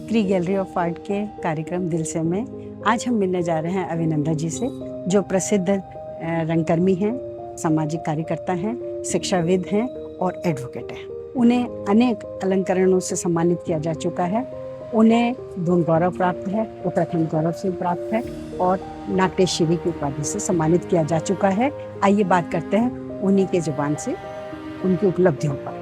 Pre gallery of art के कार्यक्रम दिल से में आज हम मिलने जा रहे हैं अभिनंदा जी से, जो प्रसिद्ध रंगकर्मी हैं, सामाजिक कार्यकर्ता हैं, शिक्षाविद हैं और एडवोकेट हैं। उन्हें अनेक अलंकरणों से सम्मानित किया जा चुका है। उन्हें दून गौरव प्राप्त है, उत्तराखंड गौरव से प्राप्त है और नाट्यश्री की उपाधि से सम्मानित किया जा चुका है। आइए बात करते हैं उन्हीं के जुबान से उनकी उपलब्धियों पर।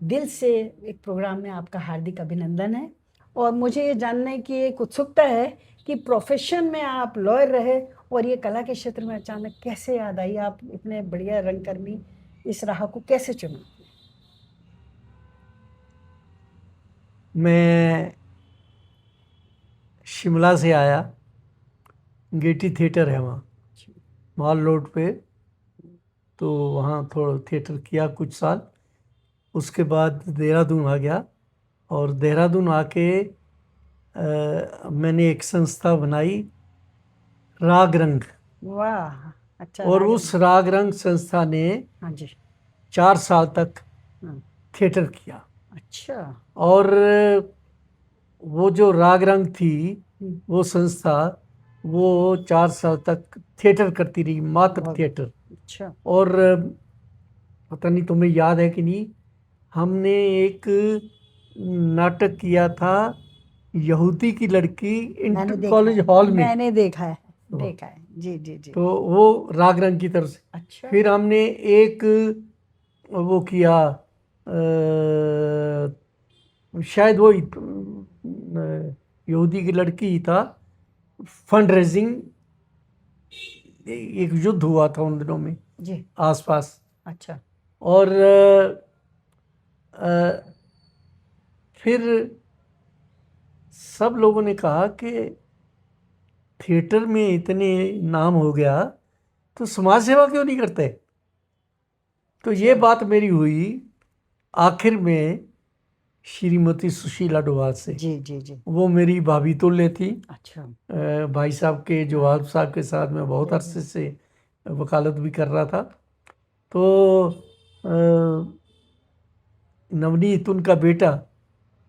दिल से एक प्रोग्राम में आपका हार्दिक अभिनंदन है। और मुझे ये जानने की एक उत्सुकता है कि प्रोफेशन में आप लॉयर रहे और ये कला के क्षेत्र में अचानक कैसे याद आई? आप इतने बढ़िया रंगकर्मी, इस राह को कैसे चुना? मैं शिमला से आया, गेटी थिएटर है वहाँ मॉल रोड पे, तो वहाँ थोड़ा थिएटर किया कुछ साल। उसके बाद देहरादून आ गया और देहरादून आके मैंने एक संस्था बनाई, राग रंग। वाह, अच्छा। और उस राग रंग संस्था ने हाँ जी 4 साल तक थिएटर किया। अच्छा। और वो जो राग रंग थी, वो संस्था, वो 4 साल तक थिएटर करती रही, मात्र थिएटर। अच्छा। और पता नहीं तुम्हें याद है कि नहीं, हमने एक नाटक किया था, यहूदी की लड़की, इंटर कॉलेज हॉल में। मैंने देखा है जी जी जी। तो वो राग रंग की तरफ से। अच्छा। फिर हमने एक वो किया, शायद वो यहूदी की लड़की ही था, फंड रेजिंग, एक युद्ध हुआ था उन दिनों में जी आसपास। अच्छा। और फिर सब लोगों ने कहा कि थिएटर में इतने नाम हो गया तो समाज सेवा क्यों नहीं करते? तो ये बात मेरी हुई आखिर में श्रीमती सुशीला डोभाल से। जी जी जी। वो मेरी भाभी तुल्य थी। अच्छा। भाई साहब के, जवाब साहब के साथ मैं बहुत अरसे से वकालत भी कर रहा था। तो नवनीत उनका बेटा,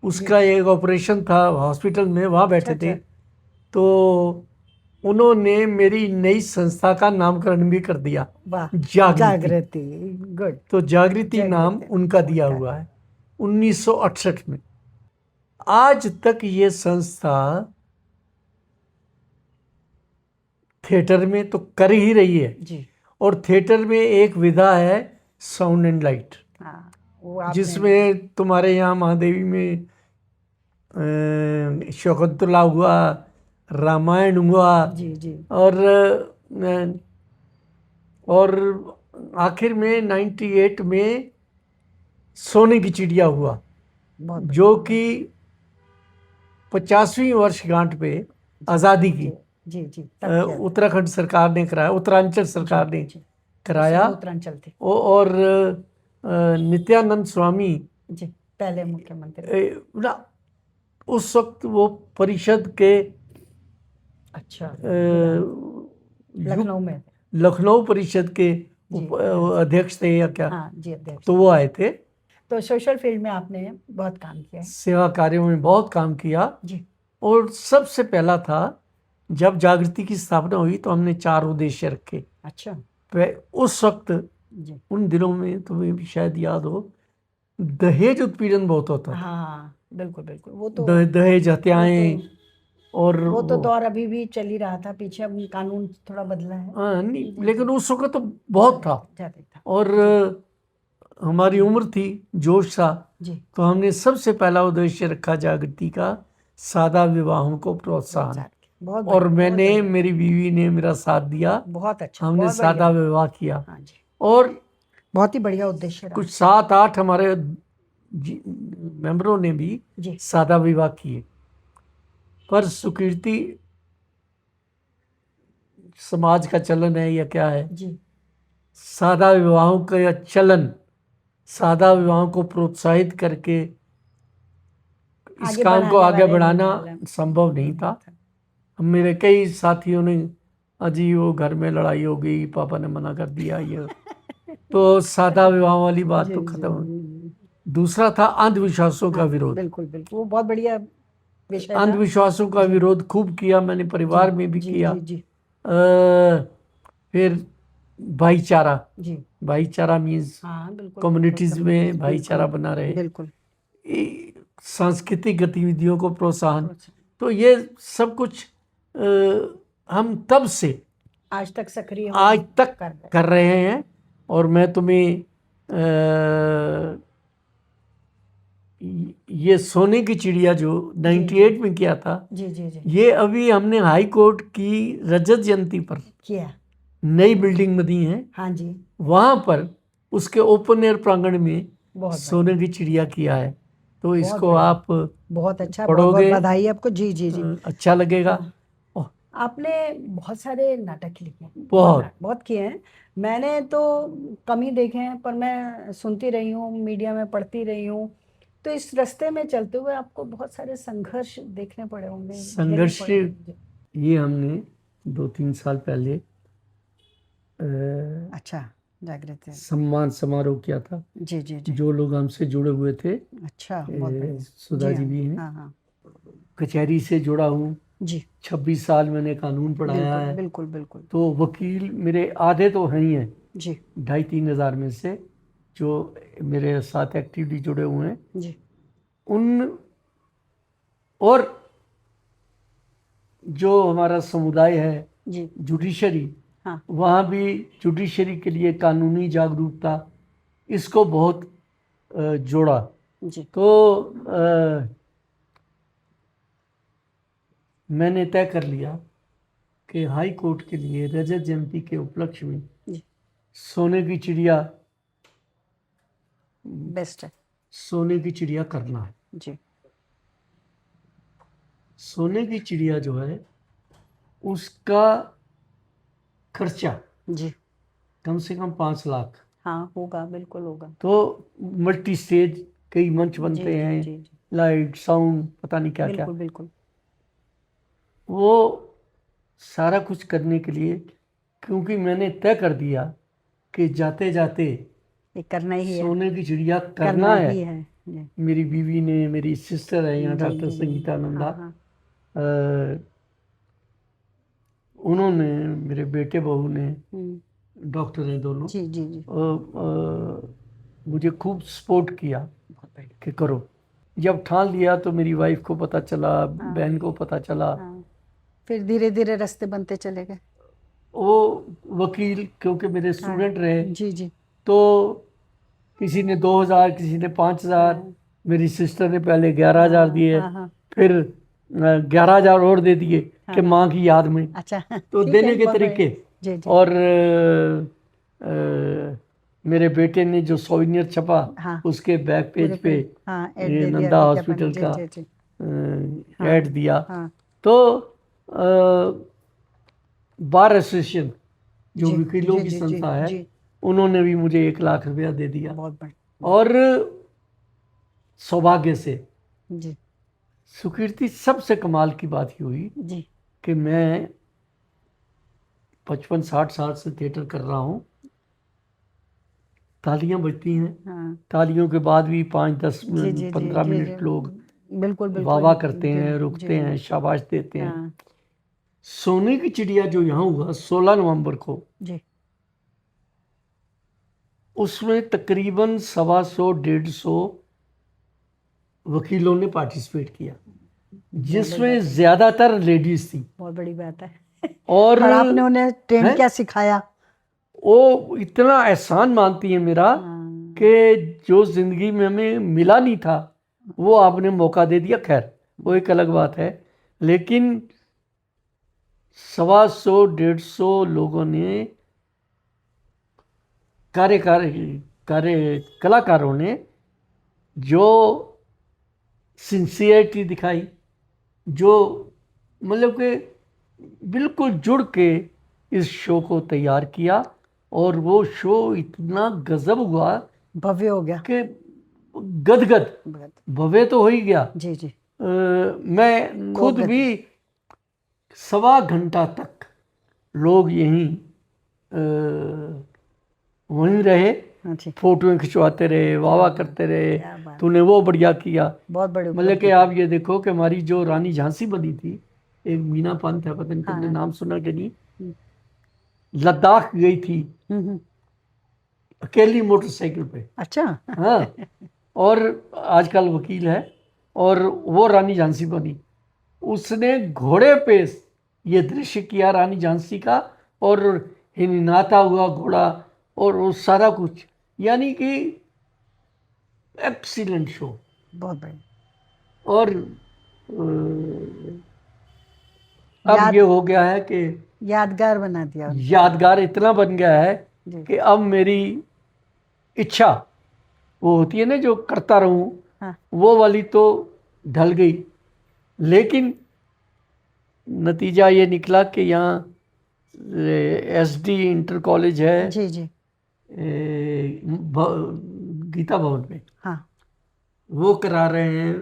उसका एक ऑपरेशन था हॉस्पिटल में, वहाँ बैठे थे। तो उन्होंने मेरी नई संस्था का नामकरण भी कर दिया, जागृति। गुड। तो जागृति नाम उनका दिया हुआ है 1968 में। आज तक ये संस्था थिएटर में तो कर ही रही है जी। और थिएटर में एक विधा है साउंड एंड लाइट, जिसमें तुम्हारे यहाँ महादेवी में शकुंतला हुआ, रामायण हुआ। जी जी। और आखिर में 98 में सोने की चिड़िया हुआ, जो कि 50वीं वर्षगांठ पे आज़ादी की जी जी उत्तराखंड सरकार ने कराया, उत्तरांचल सरकार ने कराया। उत्तरांचल थे और नित्यानंद स्वामी जी पहले मुख्यमंत्री उस वक्त वो परिषद के, अच्छा, लखनऊ परिषद के अध्यक्ष थे या क्या? हाँ जी, अध्यक्ष। तो वो आए थे। तो सोशल फील्ड में आपने बहुत काम किया है, सेवा कार्यों में बहुत काम किया जी। और सबसे पहला था जब जागृति की स्थापना हुई तो हमने 4 उद्देश्य रखे। अच्छा। उस वक्त उन दिनों में तुम्हें भी शायद याद हो, दहेज उत्पीड़न बहुत होता था। हाँ बिल्कुल बिल्कुल। वो तो दहेज हत्याएं, और वो तो दौर अभी भी चल ही रहा था। पीछे अब कानून थोड़ा बदला है। नहीं, लेकिन उस वक्त तो बहुत था। और हमारी उम्र थी, जोश था, तो हमने सबसे पहला उद्देश्य रखा जागृति का, सादा विवाहों को प्रोत्साहन। और मैंने, मेरी बीवी ने मेरा साथ दिया, बहुत अच्छा, हमने सादा विवाह किया। और बहुत ही बढ़िया उद्देश्य। कुछ 7-8 हमारे मेंबरों ने भी सादा विवाह किए। पर सुकीर्ति समाज का चलन है या क्या है जी, सादा विवाहों का चलन, सादा विवाहों को प्रोत्साहित करके इस काम को आगे बढ़ाना संभव नहीं था। मेरे कई साथियों ने अजी वो घर में लड़ाई हो गई, पापा ने मना कर दिया, ये तो सादा विवाह वाली बात तो खत्म हो। दूसरा था अंधविश्वासों का विरोध। बिल्कुल बिल्कुल, वो बहुत बढ़िया विषय था। अंधविश्वासों का विरोध खूब किया मैंने, परिवार में भी किया। जी। फिर भाईचारा, जी, भाईचारा मीन्स कम्युनिटीज में भाईचारा बना रहे, बिल्कुल। सांस्कृतिक गतिविधियों को प्रोत्साहन, तो ये सब कुछ हम तब से आज तक सक्रिय आज तक कर रहे हैं। और मैं तुम्हें ये सोने की चिड़िया जो 98 में किया था, जी, ये अभी हमने हाई कोर्ट की रजत जयंती पर किया, नई बिल्डिंग बनी है, हाँ जी, वहां पर उसके ओपन एयर प्रांगण में सोने की चिड़िया किया है। तो इसको आप बहुत अच्छा, पढ़ोगे, बहुत बधाई आपको। जी जी जी, अच्छा लगेगा। आपने बहुत सारे नाटक लिखे हैं, बहुत किए हैं। मैंने तो कम ही देखे हैं, पर मैं सुनती रही हूँ, मीडिया में पढ़ती रही हूँ। तो इस रास्ते में चलते हुए आपको बहुत सारे संघर्ष देखने पड़े होंगे। संघर्ष ये हमने 2-3 साल पहले अच्छा जागृति सम्मान समारोह किया था। जी जी जी, जो लोग हमसे जुड़े हुए थे, अच्छा, सुधा जी भी हैं, हाँ, कचहरी से जुड़ा हूँ जी, 26 साल मैंने कानून पढ़ाया है। बिल्कुल बिल्कुल। तो वकील मेरे आधे तो हैं ही हैं जी, 2,500-3 हज़ार में से जो मेरे साथ एक्टिवली जुड़े हुए हैं जी, उन, और जो हमारा समुदाय है जी, जुडिशरी, हाँ, वहाँ भी जुडिशरी के लिए कानूनी जागरूकता, इसको बहुत जोड़ा। जी, तो मैंने तय कर लिया कि हाई कोर्ट के लिए रजत जयंती के उपलक्ष्य में सोने की चिड़िया बेस्ट है, सोने की चिड़िया करना है। जी, सोने की चिड़िया जो है उसका खर्चा जी, कम से कम 5 लाख, हाँ होगा, बिल्कुल होगा। तो मल्टी स्टेज कई मंच बनते हैं, जी, लाइट साउंड पता नहीं क्या क्या, बिल्कुल। वो सारा कुछ करने के लिए, क्योंकि मैंने तय कर दिया कि जाते जाते ये करना ही है, सोने की चिड़िया करना है। जी। मेरी बीवी ने, मेरी सिस्टर है यहाँ डॉक्टर संगीता नंदा, उन्होंने, मेरे बेटे बहू ने, डॉक्टर हैं दोनों, जी जी जी, मुझे खूब सपोर्ट किया कि करो। जब ठान लिया तो मेरी वाइफ को पता चला, बहन को पता चला, फिर धीरे धीरे रास्ते बनते चले गए। वो वकील क्योंकि मेरे स्टूडेंट रहे, जी जी, तो किसी ने 2,000, किसी ने 5,000, मेरी सिस्टर ने पहले 11,000 दिए, फिर 11,000 और दे दिए कि माँ की याद में। अच्छा, तो देने के तरीके। और मेरे बेटे ने जो सोविनियर छपा, उसके बैक पेज पे ये नंदा हॉस्पिटल का ऐड दिया। तो बार एसोसिएशन जो वकीलों की संस्था है, उन्होंने भी मुझे 1 लाख रुपया दे दिया। और सौभाग्य से सुकीर्ति, सबसे कमाल की बात ही हुई कि मैं 55-60 साल से थिएटर कर रहा हूँ, तालियां बजती हैं, तालियों के बाद भी 5-10 मिनट 15 मिनट लोग बिल्कुल वाह करते हैं, रुकते हैं, शाबाश देते हैं। सोने की चिड़िया जो यहाँ हुआ 16 नवंबर को, उसमें तकरीबन 125-150 वकीलों ने पार्टिसिपेट किया, जिसमें ज्यादातर लेडीज थी। बहुत बड़ी बात है। और आपने उन्हें ट्रेन क्या सिखाया? वो इतना एहसान मानती है मेरा कि जो जिंदगी में हमें मिला नहीं था वो आपने मौका दे दिया। खैर वो एक अलग बात है, लेकिन 125-150 लोगों ने, कलाकारों ने जो सिंसियरिटी दिखाई, जो मतलब कि बिल्कुल जुड़ के इस शो को तैयार किया, और वो शो इतना गजब हुआ, भव्य हो गया कि गदगद, भव्य तो हो ही गया। जी जी, मैं खुद भी 1.25 घंटा तक लोग यहीं वहीं रहे, अच्छा, फोटोएं खिंचवाते रहे, वाह करते रहे, क्या बात, तूने वो बढ़िया किया। बहुत बड़े मतलब उपलब्धि कि थी। आप ये देखो कि हमारी जो रानी झांसी बनी थी, एक मीना पंत है, पता नहीं तुमने हाँ। नाम सुना कि नहीं, हम्म, लद्दाख गई थी हम्म। अकेली मोटरसाइकिल पे। अच्छा। हाँ, और आजकल वकील है, और वो रानी झांसी बनी। उसने घोड़े पे ये दृश्य किया रानी झांसी का, और हिनहिनाता हुआ घोड़ा, और वो सारा कुछ, यानी कि एक्सीलेंट शो। बहुत बड़े। और अब याद ये हो गया है कि यादगार बना दिया उनको। यादगार इतना बन गया है जी। कि अब मेरी इच्छा, वो होती है ना जो करता रहूं, हाँ। वो वाली तो ढल गई। लेकिन नतीजा ये निकला कि यहाँ एसडी इंटर कॉलेज है, जी जी। गीता भवन में, हाँ। वो करा रहे हैं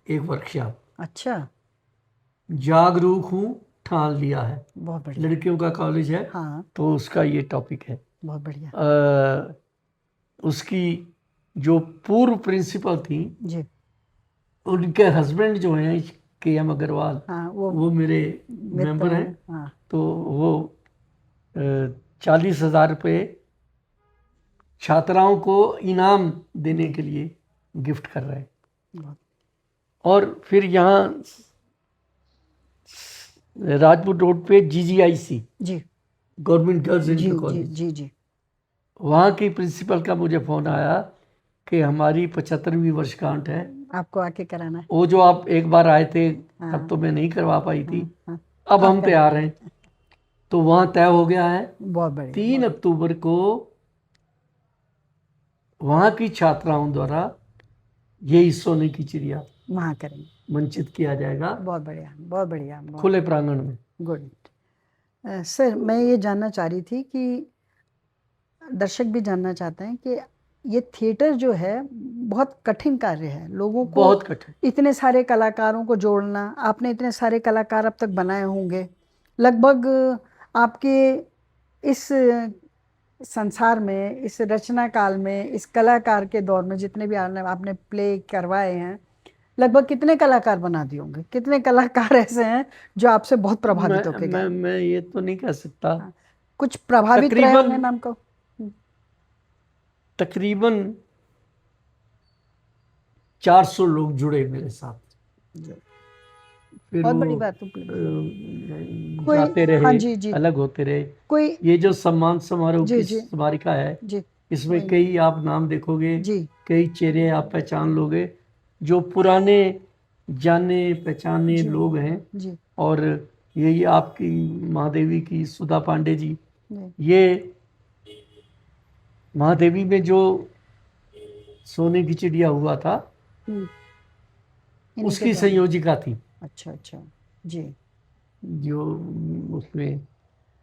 एक वर्कशॉप। अच्छा, जागरूक हूँ, ठान लिया है, बहुत बढ़िया। लड़कियों का कॉलेज है, हाँ, तो उसका ये टॉपिक है। बहुत बढ़िया। उसकी जो पूर्व प्रिंसिपल थी, जी। उनके हस्बैंड जो हैं KM अग्रवाल, हाँ, वो मेरे मित्र मेंबर हैं। हैं। हाँ। तो वो 40,000 रुपये छात्राओं को इनाम देने के लिए गिफ्ट कर रहे हैं। बहुत। और फिर यहाँ राजपुर रोड पे GGIC, जी गवर्नमेंट गर्ल्स जी इंटर जी कॉलेज, जी जी। वहाँ की प्रिंसिपल का मुझे फ़ोन आया कि हमारी 75वीं वर्षगांठ है, आपको आके कराना है। वो जो आप एक बार आए थे, हाँ। तब तो मैं नहीं करवा पाई थी, हाँ, अब आप हम करें। तैयार हैं। तो वहाँ तय हो गया है बहुत बढ़िया। 3 अक्टूबर को वहाँ की छात्राओं द्वारा यही सोने की चिड़िया वहाँ करेंगे। मंचित किया जाएगा, बहुत बढ़िया, बहुत बढ़िया, बहुत खुले प्रांगण में। गुड। सर, मैं ये जानना चाह रही थी कि दर्शक भी जानना चाहते हैं कि ये थिएटर जो है बहुत कठिन कार्य है, लोगों को बहुत कठिन। इतने सारे कलाकारों को जोड़ना। आपने इतने सारे कलाकार अब तक बनाए होंगे, लगभग आपके इस संसार में, इस रचना काल में, इस कलाकार के दौर में जितने भी आपने प्ले करवाए हैं, लगभग कितने कलाकार बना दिए होंगे? कितने कलाकार ऐसे हैं जो आपसे बहुत प्रभावित होके गए? मैं ये तो नहीं कह सकता। हाँ, कुछ प्रभावित रहे होंगे तकरीबन नाम को। तकरीबन 400 लोग जुड़े मेरे साथ। फिर बहुत वो बड़ी बात है। कोई, जाते हाँ रहे, जी जी, अलग होते रहे। कोई, ये जो सम्मान समारोह जी की जी स्मारिका है, जी, इसमें कोई, कई आप नाम देखोगे, जी कई चेहरे आप पहचान लोगे, जो पुराने जाने पहचाने जी लोग हैं। जी और यही आपकी महादेवी की सुधा पांडे जी, जी। ये महादेवी में जो सोने की चिड़िया हुआ था, इन्हीं के उसकी द्वारा। संयोजिका थी अच्छा अच्छा। जी। जो उसमें।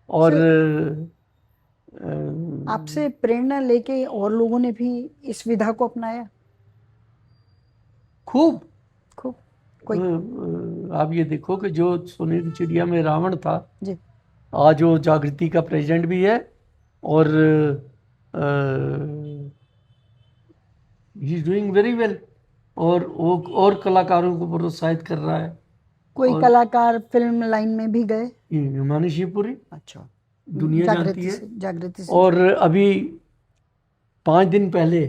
और सर, आपसे प्रेरणा लेके और लोगों ने भी इस विधा को अपनाया? खूब। खूब। कोई, आप ये देखो कि जो सोने की चिड़िया में रावण था, जी आज वो जागृति का प्रेसिडेंट भी है, और he is doing very well, और वो और कलाकारों को प्रोत्साहित कर रहा है। कोई और कलाकार फिल्म लाइन में भी गए? हिमानी शिवपुरी अच्छा, दुनिया जानती है। जागृति से और अभी 5 दिन पहले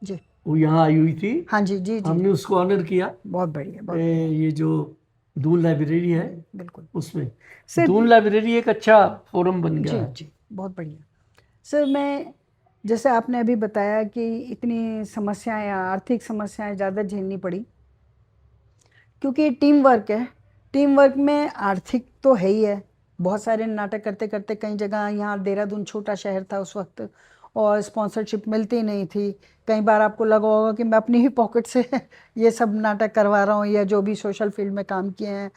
जी। वो यहाँ आई हुई थी, हाँ जी जी जी। हमने उसको ऑनर किया। बहुत बढ़िया, बहुत ये जो दून लाइब्रेरी है, बिल्कुल। उसमें सर, दून लाइब्रेरी एक अच्छा फोरम बन गया जी है। जी, बहुत बढ़िया। सर, मैं, जैसे आपने अभी बताया कि इतनी समस्याएं, आर्थिक समस्याएं ज़्यादा झेलनी पड़ी, क्योंकि टीम वर्क है। टीम वर्क में आर्थिक तो है ही है। बहुत सारे नाटक करते करते कई जगह, यहाँ देहरादून छोटा शहर था उस वक्त, और स्पॉन्सरशिप मिलती नहीं थी। कई बार आपको लगा होगा कि मैं अपनी ही पॉकेट से ये सब नाटक करवा रहा हूँ, या जो भी सोशल फील्ड में काम किए हैं।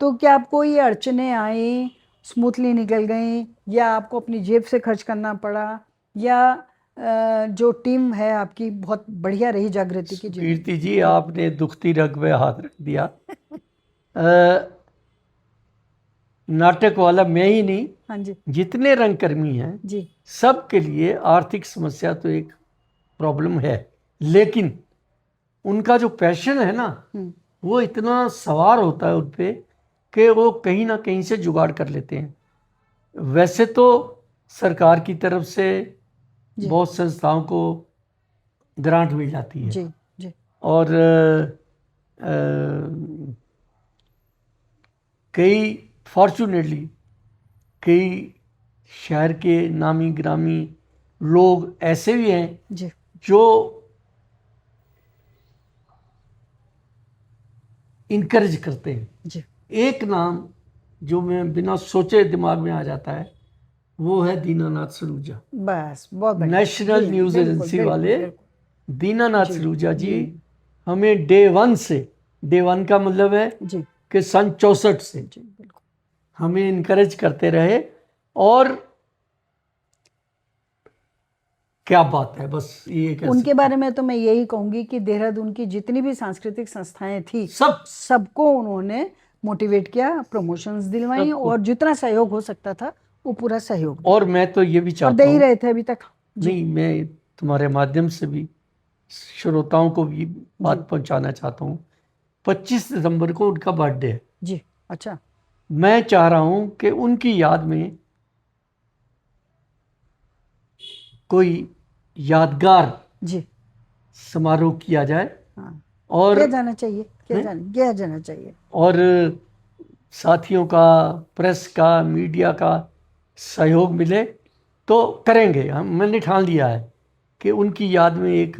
तो क्या आपको ये अड़चने आई, स्मूथली निकल गई, या आपको अपनी जेब से खर्च करना पड़ा, या जो टीम है आपकी बहुत बढ़िया रही जागृति की? जी कीर्ति जी, आपने दुखती रग पे हाथ रख दिया। अ, नाटक वाला मैं ही नहीं, हाँ जी जितने रंगकर्मी हैं जी सब के लिए आर्थिक समस्या तो एक प्रॉब्लम है, लेकिन उनका जो पैशन है ना वो इतना सवार होता है उन पे कि वो कहीं ना कहीं से जुगाड़ कर लेते हैं। वैसे तो सरकार की तरफ से बहुत संस्थाओं को ग्रांट मिल जाती है जी जी और कई फॉर्चुनेटली कई शहर के नामी ग्रामी लोग ऐसे भी हैं जी जो इनकरेज करते हैं। जी एक नाम जो मैं बिना सोचे दिमाग में आ जाता है वो है दीनानाथ सलूजा। बस बहुत बढ़िया। नेशनल जी, न्यूज़ बिल्कुल, एजेंसी बिल्कुल, वाले बिल्कुल। दीनानाथ सलूजा जी हमें डे वन से, डे वन का मतलब है जी कि सन 64 से जी बिल्कुल हमें इनकरेज करते रहे। और क्या बात है, बस ये कह उनके सकते बारे में तो मैं यही कहूंगी कि देहरादून की जितनी भी सांस्कृतिक संस्थाएं थी सब सबको उन्होंने मोटिवेट किया, प्रमोशंस दिलवाई सबको। और जितना सहयोग हो सकता था वो पूरा सहयोग दिया। और मैं तो ये भी और चाहता दे ही हूँ, रहे थे अभी तक। जी नहीं मैं तुम्हारे माध्यम से भी श्रोताओं को भी बात पहुंचाना चाहता हूँ। 25 दिसंबर को उनका बर्थडे है। जी अच्छा मैं चाह रहा हूं कि उनकी याद में कोई यादगार जी समारोह किया जाए हाँ और किया जाना चाहिए, किया जाना चाहिए। और साथियों का, प्रेस का, मीडिया का सहयोग मिले तो करेंगे। हम मैंने ठान लिया है कि उनकी याद में एक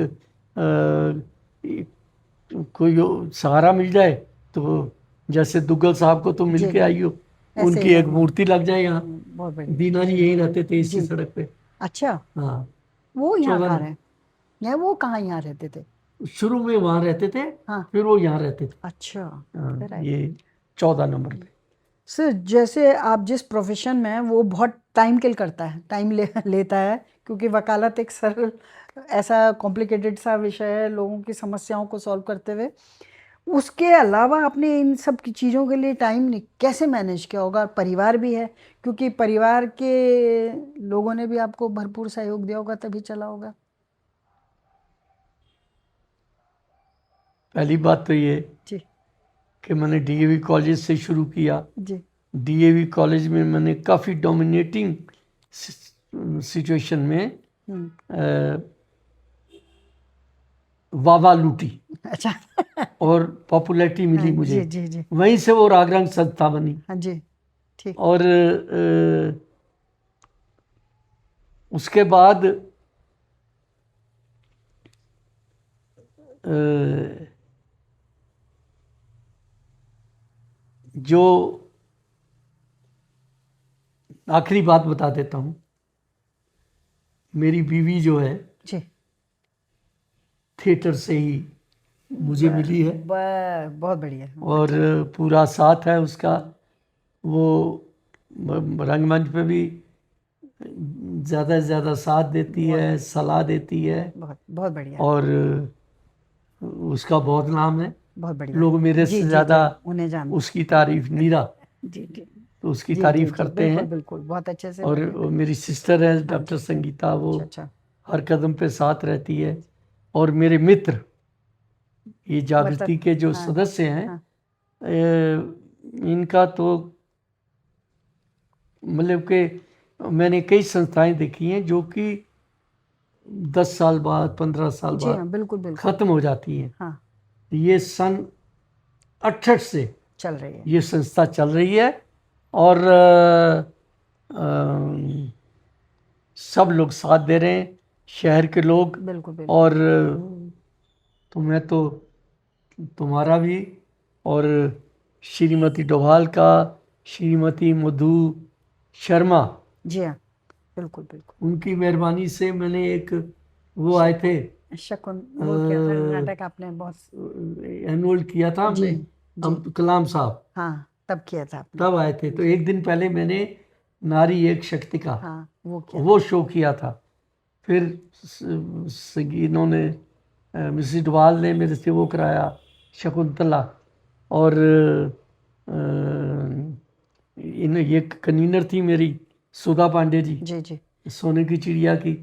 कोई सहारा मिल जाए। तो जैसे दुग्गल साहब को तुम मिल के आई हो, ऐसे उनकी ही एक लगभग। मूर्ति लग जाए यहाँ। बहुत बढ़िया। दीना जी यहीं रहते थे इसी जी। सड़क पे। अच्छा हाँ वो यहाँ 14 कहाँ रहे, या वो कहाँ यहाँ रहते थे? शुरू में वहाँ रहते थे, हाँ फिर वो यहाँ रहते थे। अच्छा हाँ, फिर आए। ये 14 नंबर पे। सर जैसे आप जिस प्रोफेशन में हैं वो बहुत टाइम किल करता है, लेता है, क्योंकि वकालत एक सरल ऐसा कॉम्प्लिकेटेड सा विषय है लोगों की समस्याओं को सॉल्व करते हुए। उसके अलावा आपने इन सब की चीज़ों के लिए टाइम कैसे मैनेज किया होगा? परिवार भी है, क्योंकि परिवार के लोगों ने भी आपको भरपूर सहयोग दिया होगा तभी चला होगा। पहली बात तो ये जी कि मैंने डीएवी कॉलेज से शुरू किया। जी डीएवी कॉलेज में मैंने काफ़ी डोमिनेटिंग सिचुएशन में वावा लूटी अच्छा और पॉपुलैरिटी मिली मुझे। जी जी जी वहीं से वो रागरंग संस्था बनी। हाँ जी ठीक। और उसके बाद जो आखिरी बात बता देता हूँ, मेरी बीवी जो है जी थिएटर से ही मुझे मिली है बहुत बढ़िया। और पूरा साथ है उसका। वो रंगमंच पे भी ज़्यादा से ज़्यादा साथ देती है, सलाह देती है। बहुत बहुत बढ़िया। और उसका बहुत नाम है। बहुत बढ़िया। लोग मेरे जी, से जी, ज़्यादा जी, उन्हें जानते उसकी तारीफ, नीरा, जी जी तो उसकी जी, तारीफ जी, करते बिल्कुल हैं। बिल्कुल बहुत अच्छे से। और वो मेरी सिस्टर है डॉक्टर संगीता, वो अच्छा अच्छा हर कदम पे साथ रहती है। और मेरे मित्र, ये जागृति के जो सदस्य हैं, इनका तो मतलब कि मैंने कई संस्थाएं देखी हैं जो कि 10 साल बाद, 15 साल जी बाद हाँ बिल्कुल बिल्कुल खत्म हो जाती हैं। हाँ ये सन 68 से चल रही है। ये संस्था चल रही है और सब लोग साथ दे रहे हैं, शहर के लोग। बिल्कुल बिल्कुल। और तो मैं तो तुम्हारा भी और श्रीमती डोभाल का, श्रीमती मधु शर्मा, जी हाँ बिल्कुल बिल्कुल। उनकी मेहरबानी से मैंने एक वो आए थे शकुन वो क्या था नाटक आपने बहुत एनुअल किया था हमने, हम कलाम साहब हाँ तब किया था आपने। तब आए थे। तो एक दिन पहले मैंने नारी एक शक्ति का हाँ वो शो किया था। फिर इन्होंने मिसेस डोभाल ने मेरे से वो कराया शकुंतला, और इन ये कन्वीनर थी मेरी सुधा पांडे जी, जी सोने की चिड़िया की।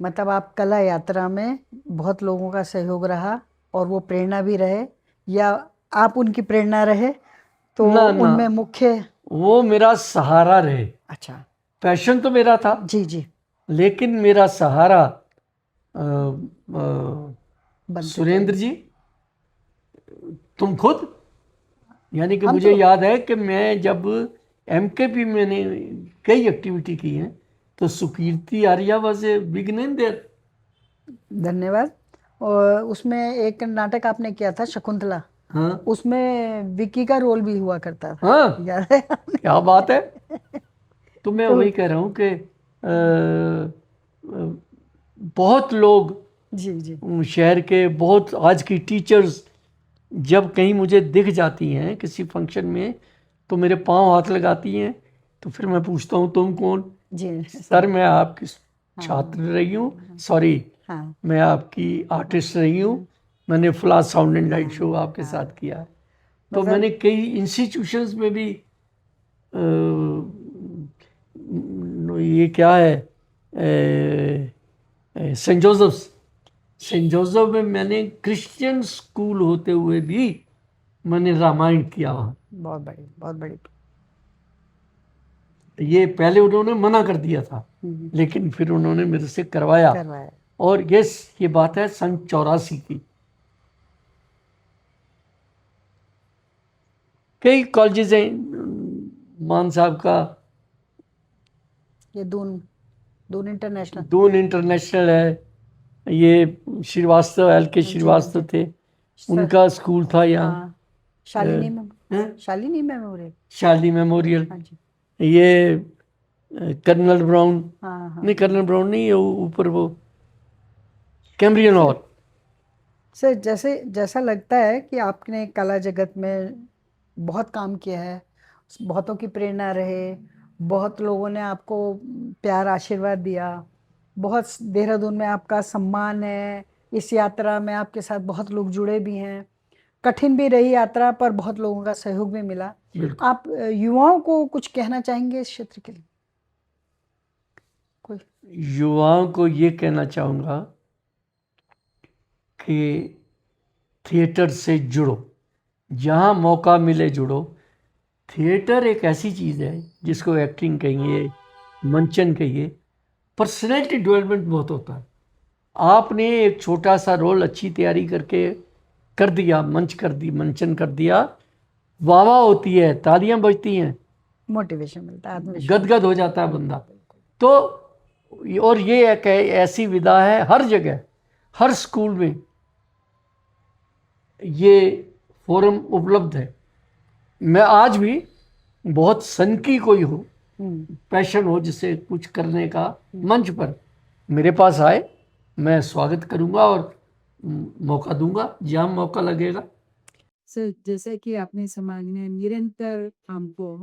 मतलब आप कला यात्रा में बहुत लोगों का सहयोग रहा और वो प्रेरणा भी रहे, या आप उनकी प्रेरणा रहे, तो ना ना, उनमें मुख्य। वो मेरा सहारा रहे। अच्छा। पैशन तो मेरा था, जी लेकिन मेरा सहारा सुरेंद्र जी, तुम खुद, यानी कि हम मुझे तो याद है कि मैं जब एमकेपी मैंने कई एक्टिविटी की हैं, तो Sukirti Arya was a big name there. धन्यवाद। और उसमें एक नाटक आपने किया था शकुंतला, हाँ उसमें विकी का रोल भी हुआ करता था, हाँ, याद है आपने? क्या बात है। तो मैं तो वही कह रहा हूँ कि बहुत लोग जी शहर के, बहुत आज की टीचर्स जब कहीं मुझे दिख जाती हैं किसी फंक्शन में, तो मेरे पांव हाथ लगाती हैं। तो फिर मैं पूछता हूँ तुम कौन? जी सर मैं आपकी हाँ छात्र रही हूँ, सॉरी हाँ मैं आपकी आर्टिस्ट रही हूँ, मैंने फला साउंड एंड लाइट शो आपके हाँ। साथ किया है। तो मतलब मैंने कई इंस्टीट्यूशंस में भी ये क्या है, सेंट जोसेफ में मैंने क्रिश्चियन स्कूल होते हुए भी मैंने रामायण किया वहाँ। बहुत बड़ी बहुत बड़ी। ये पहले उन्होंने मना कर दिया था, लेकिन फिर उन्होंने मेरे से करवाया। और ये बात है सन 84 की। कई कॉलेजेस हैं, मान साहब का ये दून दून इंटरनेशनल, दून इंटरनेशनल है, ये श्रीवास्तव LK श्रीवास्तव थे, उनका स्कूल था यहाँ। Shalini memorial, Shalini memorial. हाँ जी। ये कर्नल ब्राउन, हाँ नहीं कर्नल ब्राउन नहीं, ये ऊपर वो कैम्ब्रियन हॉल। सर जैसा लगता है कि आपने कला जगत में बहुत काम किया है, बहुतों की प्रेरणा रहे, बहुत लोगों ने आपको प्यार आशीर्वाद दिया, बहुत देहरादून में आपका सम्मान है, इस यात्रा में आपके साथ बहुत लोग जुड़े भी हैं, कठिन भी रही यात्रा पर बहुत लोगों का सहयोग भी मिला। आप युवाओं को कुछ कहना चाहेंगे इस क्षेत्र के लिए? कोई युवाओं को ये कहना चाहूँगा कि थिएटर से जुड़ो, जहाँ मौका मिले जुड़ो। थिएटर एक ऐसी चीज़ है जिसको एक्टिंग कहिए, मंचन कहिए, पर्सनैलिटी डेवलपमेंट बहुत होता है। आपने एक छोटा सा रोल अच्छी तैयारी करके कर दिया, मंचन कर दिया, वाह वाह होती है, तालियां बजती हैं, मोटिवेशन मिलता है, आत्मविश्वास, गदगद हो जाता है बंदा। तो और ये एक ऐसी विधा है, हर जगह हर स्कूल में ये फोरम उपलब्ध है। मैं आज भी बहुत सन की कोई हो, पैशन हो जिसे कुछ करने का, मंच पर मेरे पास आए, मैं स्वागत करूंगा और मौका दूंगा जहाँ मौका लगेगा। सर जैसे कि आपने समाज में निरंतर हमको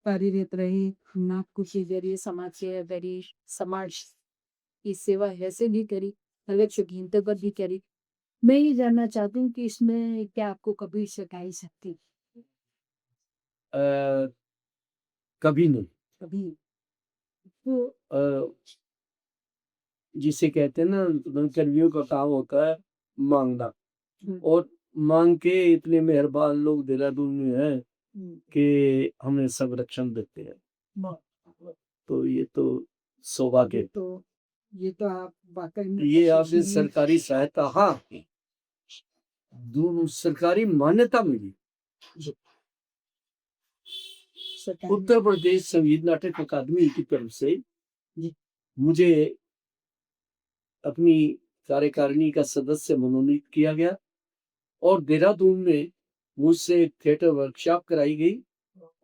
कार्यरत रहे, नाटकों के जरिए समाज के जरिए समाज की सेवा ऐसे भी करी, अलग शौकीन तक भी करी। मैं ये जानना चाहती हूँ कि इसमें क्या आपको कभी शिकायत सकती? कभी नहीं। कभी तो जिसे कहते हैं ना, कर्मियों का काम होता है मांगना, और मांग के इतने मेहरबान लोग देहरादून में हैं कि हमें संरक्षण देते हैं। तो ये तो सौभाग्य, ये तो आप वाकई में ये आपने सरकारी सहायता, हाँ सरकारी मान्यता मिली। उत्तर प्रदेश संगीत नाटक अकादमी की तरफ से मुझे अपनी कार्यकारिणी का सदस्य मनोनीत किया गया और देहरादून में मुझसे एक थिएटर वर्कशॉप कराई गई,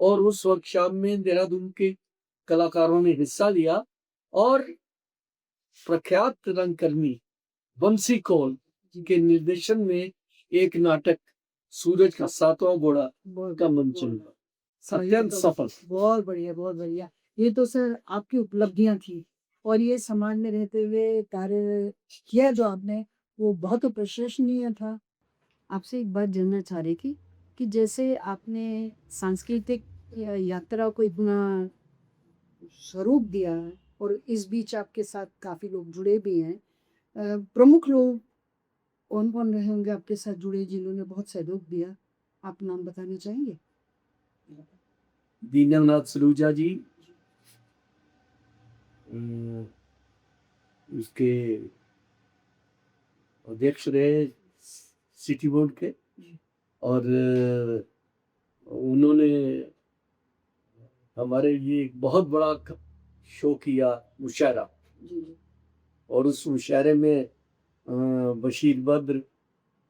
और उस वर्कशॉप में देहरादून के कलाकारों ने हिस्सा लिया और प्रख्यात रंगकर्मी बंसी कौल के निर्देशन में एक नाटक सूरज का 7वां घोड़ा का मंचन हुआ, अत्यंत सफल। बहुत बढ़िया, बहुत बढ़िया। ये तो सर आपकी उपलब्धियां थी, और ये समाज में रहते हुए कार्य किया जो आपने, वो बहुत प्रशंसनीय था। आपसे एक बात जानना चाह रही थी कि जैसे आपने सांस्कृतिक यात्रा को इतना स्वरूप दिया है और इस बीच आपके साथ काफी लोग जुड़े भी हैं। प्रमुख लोग कौन कौन रहे होंगे आपके साथ जुड़े जिन्होंने बहुत सहयोग दिया, आप नाम बताना चाहेंगे? दीनानाथ सलूजा जी, उसके अध्यक्ष रहे सिटी बोर्ड के, और उन्होंने हमारे लिए एक बहुत बड़ा शो किया, मुशायरा, और उस मुशायरे में बशीर बद्र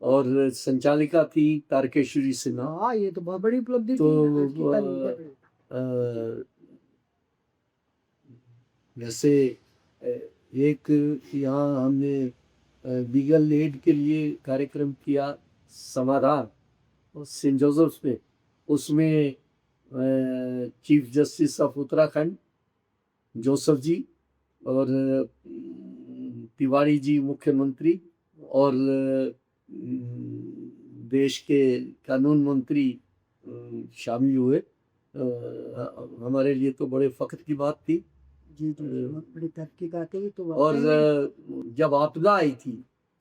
और संचालिका थी तारकेश्वरी सिन्हा। हाँ, ये तो बहुत बड़ी उपलब्धि तो थी आज की तारीख में। जैसे एक यहाँ हमने लीगल एड के लिए कार्यक्रम किया, समाधान, और सेंट जोसेफ्स में, उसमें chief justice of Uttarakhand Joseph ji और तिवारी जी मुख्यमंत्री और देश के कानून मंत्री शामिल हुए। हमारे लिए तो बड़े फख्र की बात थी। जी बहुत बड़ी तहकीकात है तो। और जब आपदा आई थी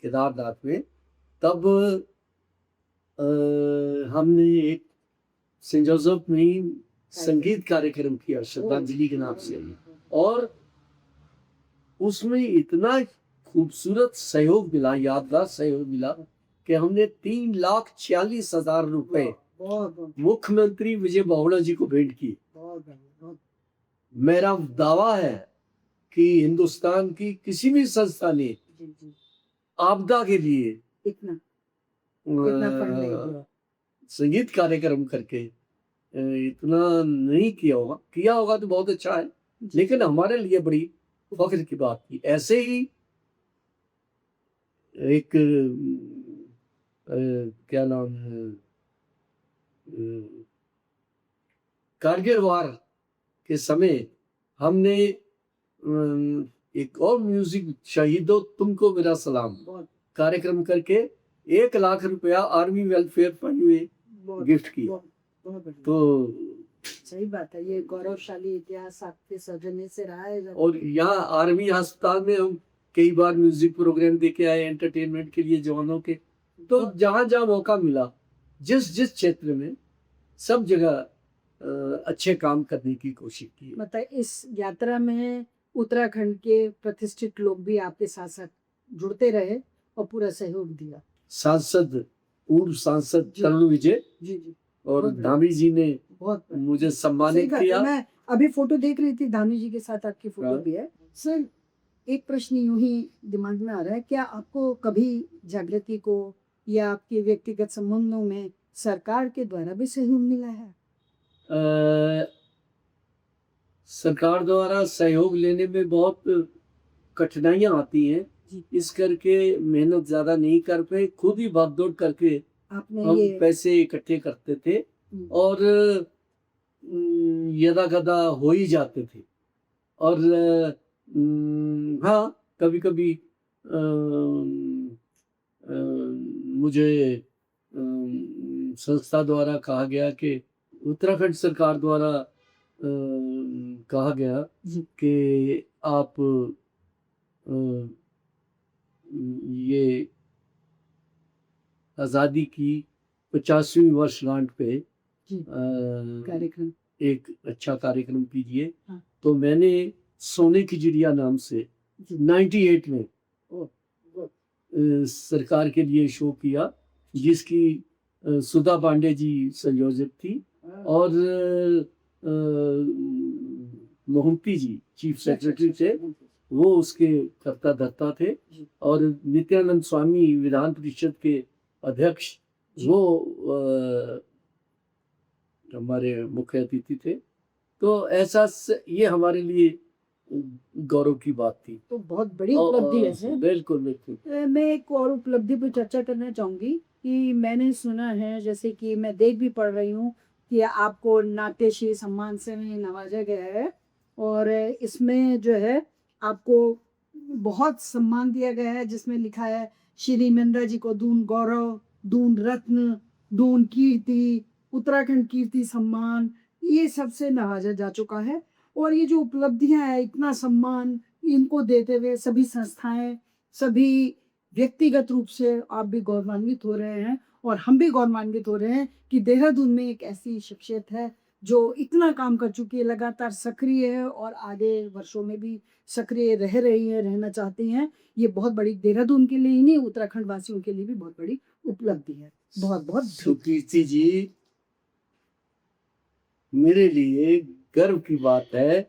केदारनाथ में, तब हमने एक सेंट जोसेफ में संगीत कार्यक्रम किया श्रद्धांजलि के नाम से, और उसमें इतना खूबसूरत सहयोग मिला, यादगार सहयोग मिला, कि हमने 3,46,000 रुपए मुख्यमंत्री विजय बहुगुणा जी को भेंट किए। मेरा दावा है कि हिंदुस्तान की किसी भी संस्था ने आपदा के लिए इतना संगीत कार्यक्रम करके इतना नहीं किया होगा। किया होगा तो बहुत अच्छा है, लेकिन हमारे लिए बड़ी फख्र की बात थी। ऐसे ही एक क्या नाम है, कारगिल वार के समय हमने एक और म्यूजिक, शहीदों तुमको मेरा सलाम, कार्यक्रम करके 1 लाख रुपया आर्मी वेलफेयर फंड में गिफ्ट किया। तो सही बात है, ये गौरवशाली इतिहास आपके सौजन्य से रहा है। और यहाँ आर्मी अस्पताल में हम कई बार म्यूजिक प्रोग्राम देके आए एंटरटेनमेंट के लिए जवानों के। तो जहाँ जहाँ मौका मिला, जिस जिस क्षेत्र में, सब जगह अच्छे काम करने की कोशिश की। मतलब इस यात्रा में उत्तराखंड के प्रतिष्ठित लोग भी आपके साथ साथ जुड़ते रहे और पूरा सहयोग दिया। सांसद, पूर्व सांसद तरुण विजय जी और धामी जी ने बहुत मुझे सम्मानित किया। मैं अभी फोटो देख रही थी, धामी जी के साथ आपकी फोटो भी है। सर, एक प्रश्न यूं ही दिमाग में आ रहा है, क्या आपको कभी जागृति को या आपके व्यक्तिगत संबंधों में सरकार के द्वारा भी सहयोग मिला है? सरकार द्वारा सहयोग लेने में बहुत कठिनाइयां आती हैं, इस करके मेहनत ज्यादा नहीं कर पाए। खुद ही भागदौड़ करके हम पैसे इकट्ठे करते थे और यदा कदा हो ही जाते थे। और हाँ, कभी कभी मुझे संस्था द्वारा कहा गया कि उत्तराखंड सरकार द्वारा कहा गया कि आप ये आज़ादी की 50वीं वर्षगांठ पे कार्यक्रम, एक अच्छा कार्यक्रम कीजिए। हाँ। तो मैंने सोने की चिड़िया नाम से 98 में सरकार के लिए शो किया, जिसकी सुधा पांडे जी संयोजक थी और मोहंती जी चीफ सेक्रेटरी थे, वो उसके कर्ता धर्ता थे। और नित्यानंद स्वामी विधान परिषद के अध्यक्ष, वो हमारे मुख्य अतिथि थे। तो ऐसा ये हमारे लिए गौरव की बात थी। तो बहुत बड़ी उपलब्धि है सर। बिल्कुल बिल्कुल। मैं एक और उपलब्धि पर चर्चा करना चाहूंगी कि मैंने सुना है, जैसे कि मैं देख भी पढ़ रही हूँ, कि आपको नाट्यश्री सम्मान से नवाजा गया है और इसमें जो है आपको बहुत सम्मान दिया गया है, जिसमें लिखा है श्री मेंद्रा जी को दून गौरव, दून रत्न, दून कीर्ति, उत्तराखंड कीर्ति सम्मान। ये सबसे नवाजा जा चुका है। और ये जो उपलब्धियां हैं, इतना सम्मान इनको देते हुए सभी संस्थाएं, सभी व्यक्तिगत रूप से आप भी गौरवान्वित हो रहे हैं और हम भी गौरवान्वित हो रहे हैं कि देहरादून में एक ऐसी शख्सियत है जो इतना काम कर चुकी है, लगातार सक्रिय है और आगे वर्षों में भी सक्रिय रह रही है, रहना चाहती हैं। ये बहुत बड़ी, देहरादून के लिए ही नहीं, उत्तराखंड वासियों के लिए भी बहुत बड़ी उपलब्धि है। बहुत बहुत सुकीर्ति जी, मेरे लिए गर्व की बात है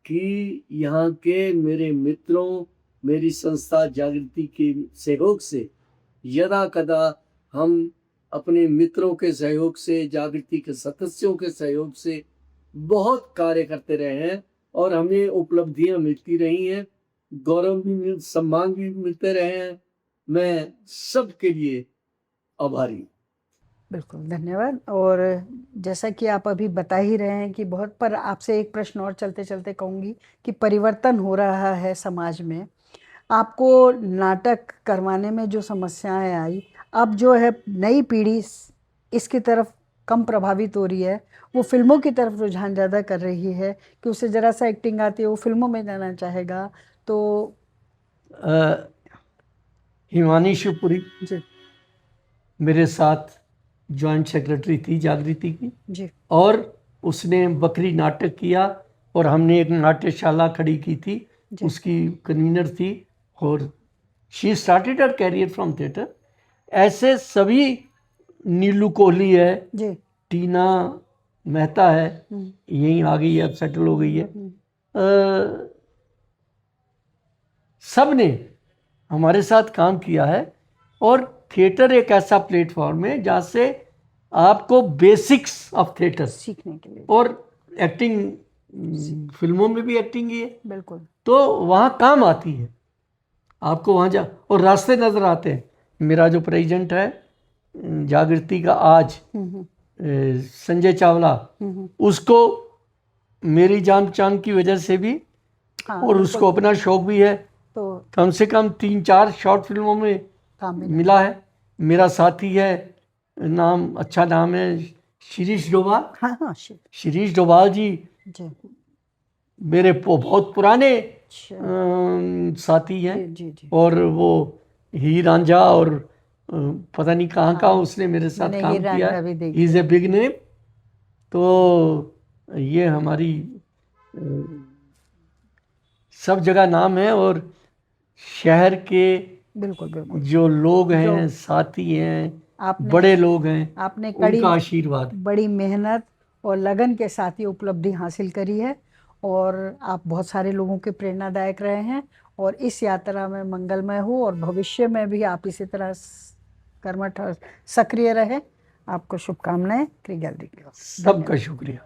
कि यहाँ के मेरे मित्रों, मेरी संस्था जागृति के सहयोग से यदा कदा हम अपने मित्रों के सहयोग से, जागृति के सदस्यों के सहयोग से बहुत कार्य करते रहे हैं और हमें उपलब्धियां मिलती रही हैं, गौरव भी सम्मान भी मिलते रहे हैं। मैं सबके लिए आभारी हूँ। बिल्कुल, धन्यवाद। और जैसा कि आप अभी बता ही रहे हैं कि बहुत, पर आपसे एक प्रश्न और चलते चलते कहूँगी कि परिवर्तन हो रहा है समाज में, आपको नाटक करवाने में जो समस्याएं आई, अब जो है नई पीढ़ी इसकी तरफ कम प्रभावित हो रही है, वो फिल्मों की तरफ रुझान ज़्यादा कर रही है कि उसे ज़रा सा एक्टिंग आती है, वो फिल्मों में जाना चाहेगा। तो हिमानी शिवपुरी जी मेरे साथ जॉइंट सेक्रेटरी थी जागृति की, जी और उसने बकरी नाटक किया और हमने एक नाट्यशाला खड़ी की थी, जी। उसकी कन्वीनर थी और she started her career from theatre. ऐसे सभी, नीलू कोहली है, जी टीना मेहता है, यहीं आ गई है, अब सेटल हो गई है। सब ने हमारे साथ काम किया है और थिएटर एक ऐसा प्लेटफॉर्म है जहाँ से आपको बेसिक्स ऑफ थिएटर सीखने के लिए, और एक्टिंग, फिल्मों में भी एक्टिंग ही है, बिल्कुल तो वहाँ काम आती है आपको, वहाँ जा और रास्ते नज़र आते हैं। मेरा जो प्रेसिडेंट है जागृति का आज, संजय चावला, उसको मेरी जान पहचान की वजह से भी, हाँ, और उसको अपना शौक भी है, तो कम से कम 3-4 शॉर्ट फिल्मों में काम मिला है। मेरा साथी है, नाम, अच्छा नाम है, शिरीष डोभाल। हाँ हाँ शिरीष डोभाल जी जी मेरे बहुत पुराने अच्छा, साथी हैं, जी जी। और वो हीर रांझा और पता नहीं कहाँ कहाँ उसने मेरे साथ मैंने काम हीर किया रांझा भी है। देखी इज़ ए बिग नेम। तो ये हमारी सब जगह नाम है, और शहर के बिल्कुल बिल्कुल जो लोग हैं, जो साथी हैं, आपने बड़े लोग हैं, आपने कड़ी उनका आशीर्वाद है। बड़ी मेहनत और लगन के साथ ये उपलब्धि हासिल करी है और आप बहुत सारे लोगों के प्रेरणादायक रहे हैं और इस यात्रा में मंगलमय हो और भविष्य में भी आप इसी तरह कर्मठ और सक्रिय रहे। आपको शुभकामनाएं। क्री गैलरी की ओर से। सबका शुक्रिया।